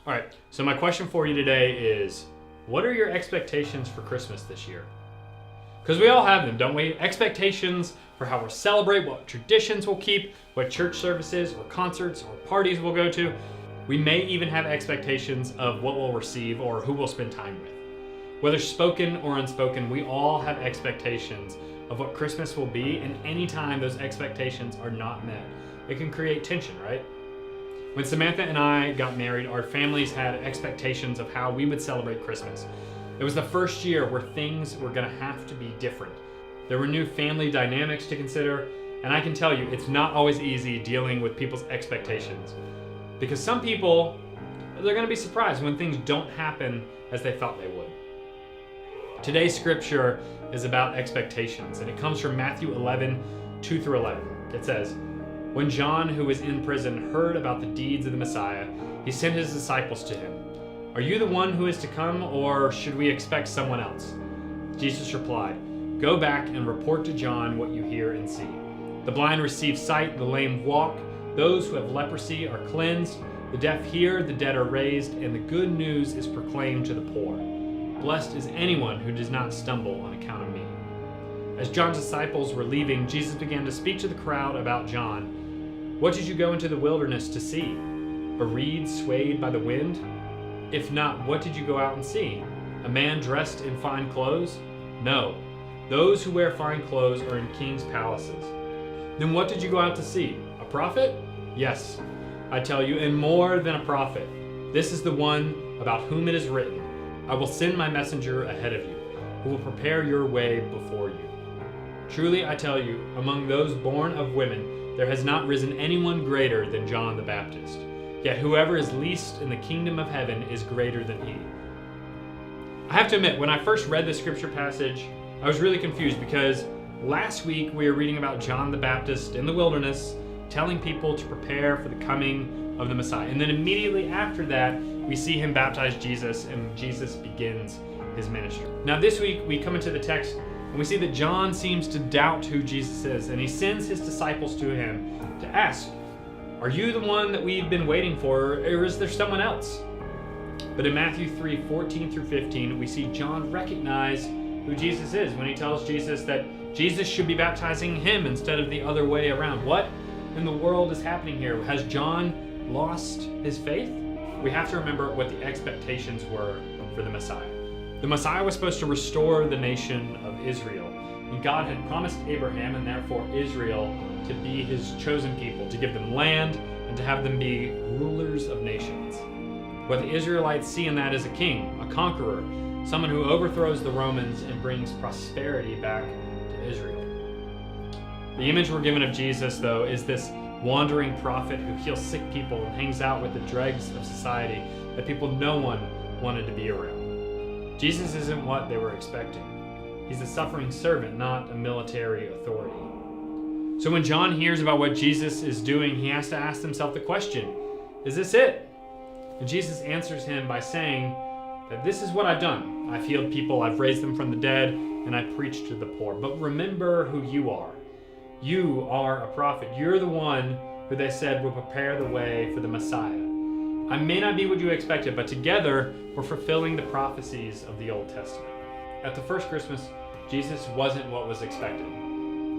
All right, so my question for you today is, what are your expectations for Christmas this year? Because we all have them, don't we? Expectations for how we'll celebrate, what traditions we'll keep, what church services or concerts or parties we'll go to. We may even have expectations of what we'll receive or who we'll spend time with. Whether spoken or unspoken, we all have expectations of what Christmas will be, and anytime those expectations are not met, it can create tension, right? When Samantha and I got married, our families had expectations of how we would celebrate Christmas. It was the first year where things were going to have to be different. There were new family dynamics to consider, and I can tell you, it's not always easy dealing with people's expectations. Because some people, they're going to be surprised when things don't happen as they thought they would. Today's scripture is about expectations, and it comes from Matthew 11, 2 through 11. It says, "When John, who was in prison, heard about the deeds of the Messiah, he sent his disciples to him. 'Are you the one who is to come, or should we expect someone else?' Jesus replied, 'Go back and report to John what you hear and see. The blind receive sight, the lame walk, those who have leprosy are cleansed, the deaf hear, the dead are raised, and the good news is proclaimed to the poor. Blessed is anyone who does not stumble on account of me.' As John's disciples were leaving, Jesus began to speak to the crowd about John. 'What did you go into the wilderness to see? A reed swayed by the wind? If not, what did you go out and see? A man dressed in fine clothes? No. Those who wear fine clothes are in king's palaces. Then what did you go out to see? A prophet? Yes, I tell you, and more than a prophet. This is the one about whom it is written, I will send my messenger ahead of you, who will prepare your way before you. Truly I tell you, among those born of women, there has not risen anyone greater than John the Baptist. Yet whoever is least in the kingdom of heaven is greater than he.'" I have to admit, when I first read this scripture passage, I was really confused because last week we were reading about John the Baptist in the wilderness, telling people to prepare for the coming of the Messiah. And then immediately after that, we see him baptize Jesus, and Jesus begins his ministry. Now this week we come into the text and we see that John seems to doubt who Jesus is, and he sends his disciples to him to ask, "Are you the one that we've been waiting for, or is there someone else?" But in Matthew 3, 14 through 15, we see John recognize who Jesus is when he tells Jesus that Jesus should be baptizing him instead of the other way around. What in the world is happening here? Has John lost his faith? We have to remember what the expectations were for the Messiah. The Messiah was supposed to restore the nation of Israel. And God had promised Abraham, and therefore Israel, to be his chosen people, to give them land, and to have them be rulers of nations. What the Israelites see in that is a king, a conqueror, someone who overthrows the Romans and brings prosperity back to Israel. The image we're given of Jesus, though, is this wandering prophet who heals sick people and hangs out with the dregs of society that no one wanted to be around. Jesus isn't what they were expecting. He's a suffering servant, not a military authority. So when John hears about what Jesus is doing, he has to ask himself the question, is this it? And Jesus answers him by saying that this is what I've done. I've healed people, I've raised them from the dead, and I've preached to the poor. But remember who you are. You are a prophet. You're the one who they said will prepare the way for the Messiah. I may not be what you expected, but together we're fulfilling the prophecies of the Old Testament. At the first Christmas, Jesus wasn't what was expected.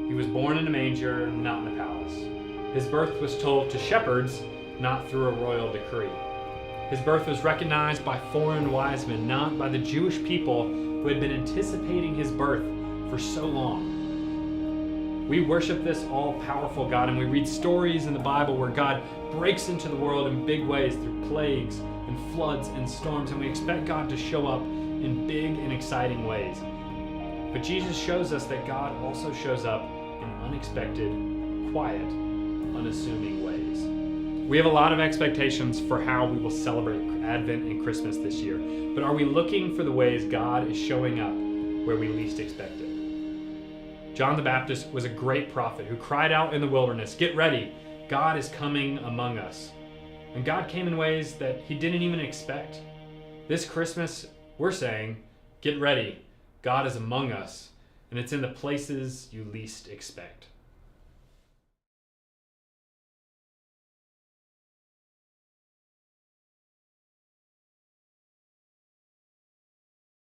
He was born in a manger, not in a palace. His birth was told to shepherds, not through a royal decree. His birth was recognized by foreign wise men, not by the Jewish people who had been anticipating his birth for so long. We worship this all-powerful God, and we read stories in the Bible where God breaks into the world in big ways through plagues and floods and storms, and we expect God to show up in big and exciting ways. But Jesus shows us that God also shows up in unexpected, quiet, unassuming ways. We have a lot of expectations for how we will celebrate Advent and Christmas this year, but are we looking for the ways God is showing up where we least expect it? John the Baptist was a great prophet who cried out in the wilderness, "Get ready, God is coming among us." And God came in ways that he didn't even expect. This Christmas, we're saying, get ready, God is among us, and it's in the places you least expect.